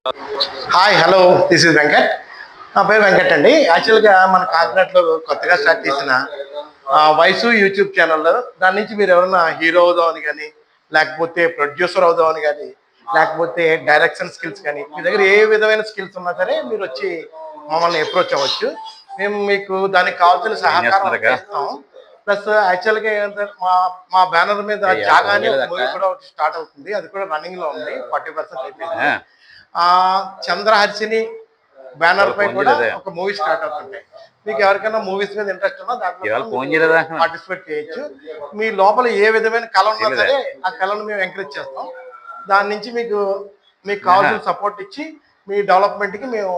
Hi hello this is Venkat. నా పేరు వెంకట్ అండి. యాక్చువల్గా మన కాకినాడలో కొత్తగా స్టార్ట్ చేసిన వయసు యూట్యూబ్ ఛానల్లో దాని నుంచి మీరు ఎవరైనా హీరో అవుదామని కానీ, లేకపోతే ప్రొడ్యూసర్ అవుదామని కానీ, లేకపోతే డైరెక్షన్ స్కిల్స్ కానీ, మీ దగ్గర ఏ విధమైన స్కిల్స్ ఉన్నా సరే మీరు వచ్చి మమ్మల్ని అప్రోచ్ అవ్వచ్చు. మేము మీకు దానికి కావాల్సిన సహకారం చేస్తాం. ప్లస్ యాక్చువల్గా ఏంటంటే మా మా బ్యానర్ మీద జాగాని ఒక మూవీ కూడా స్టార్ట్ అవుతుంది. అది కూడా రన్నింగ్లో ఉంది, 40% అయిపోయింది. చంద్రహర్షిని బ్యానర్ పై కూడా ఒక మూవీ స్టార్ట్ అవుతుంటాయి. మీకు ఎవరికైనా మూవీస్ మీద ఇంట్రెస్ట్ ఉన్నా దాంట్లో పార్టిసిపేట్ చేయొచ్చు. మీ లోపల ఏ విధమైన కళ ఉన్నా సరే ఆ కళను మేము ఎంకరేజ్ చేస్తాం. దాని నుంచి మీకు కావాల్సిన సపోర్ట్ ఇచ్చి మీ డెవలప్మెంట్కి మేము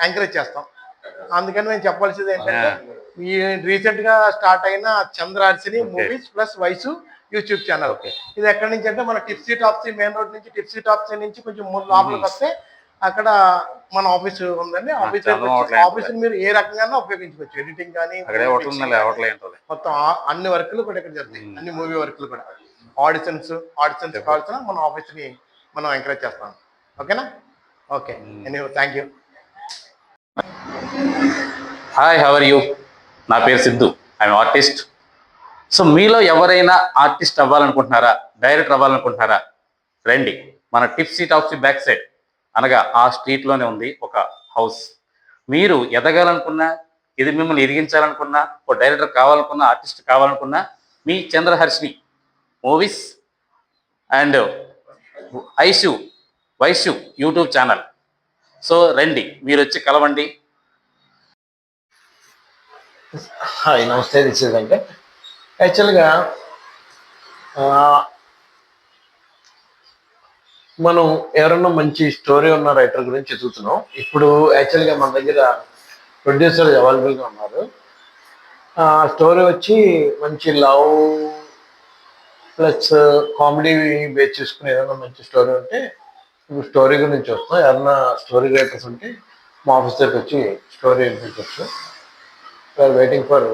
ఎంకరేజ్ చేస్తాం. అందుకని మేము చెప్పాల్సింది ఏంటంటే ఈ రీసెంట్గా స్టార్ట్ అయిన చంద్రహర్షిని మూవీస్ ప్లస్ వయసు యూట్యూబ్ ఛానల్. ఇది ఎక్కడి నుంచి అంటే మన టిప్సీ టాప్సీ మెయిన్ రోడ్ నుంచి టిప్సీ టాప్సీ నుంచి కొంచెం లోపలికి వస్తే అక్కడ మన ఆఫీస్ ఉందండి. ఆఫీస్ మీరు ఏ రకంగా ఉపయోగించుకోవచ్చు. ఎడిటింగ్ కానీ మొత్తం అన్ని వర్కులు కూడా ఇక్కడ జరుగుతాయి. అన్ని మూవీ వర్కులు కూడా ఆడిషన్స్ కావాల్సిన మన ఆఫీస్ని మనం ఎంకరేజ్ చేస్తాం. ఓకేనా? Okay, thank you. Hi, how are you? నా పేరు సిద్ధు, ఐఎమ్ ఆర్టిస్ట్. సో మీలో ఎవరైనా ఆర్టిస్ట్ అవ్వాలనుకుంటున్నారా, డైరెక్టర్ అవ్వాలనుకుంటున్నారా? రండి, మన టిప్సీ టాప్సీ బ్యాక్ సైడ్ అనగా ఆ స్ట్రీట్లోనే ఉంది ఒక హౌస్. మీరు ఎదగాలనుకున్నా, ఇది మిమ్మల్ని ఎదిగించాలనుకున్నా, ఒక డైరెక్టర్ కావాలనుకున్నా, ఆర్టిస్ట్ కావాలనుకున్నా, మీ చంద్రహర్షిని మూవీస్ అండ్ వైశ్యు యూట్యూబ్ ఛానల్. సో రండి, మీరు వచ్చి కలవండి. హాయ్, నమస్తే, దిస్ ఇస్ వెంకట్. యాక్చువల్గా మనం ఎవరన్నా మంచి స్టోరీ ఉన్న రైటర్ గురించి చదువుతున్నాం. ఇప్పుడు యాక్చువల్గా మన దగ్గర ప్రొడ్యూసర్ అవైలబుల్గా ఉన్నారు. స్టోరీ వచ్చి మంచి లవ్ ప్లస్ కామెడీ బేస్ చేసుకుని ఏదైనా మంచి స్టోరీ ఉంటే ఇప్పుడు స్టోరీ గురించి వస్తాం. ఎవరన్నా స్టోరీ రైటర్స్ ఉంటే మా ఆఫీస్ దగ్గరికి వచ్చి స్టోరీ వినిపించవచ్చు. We're waiting for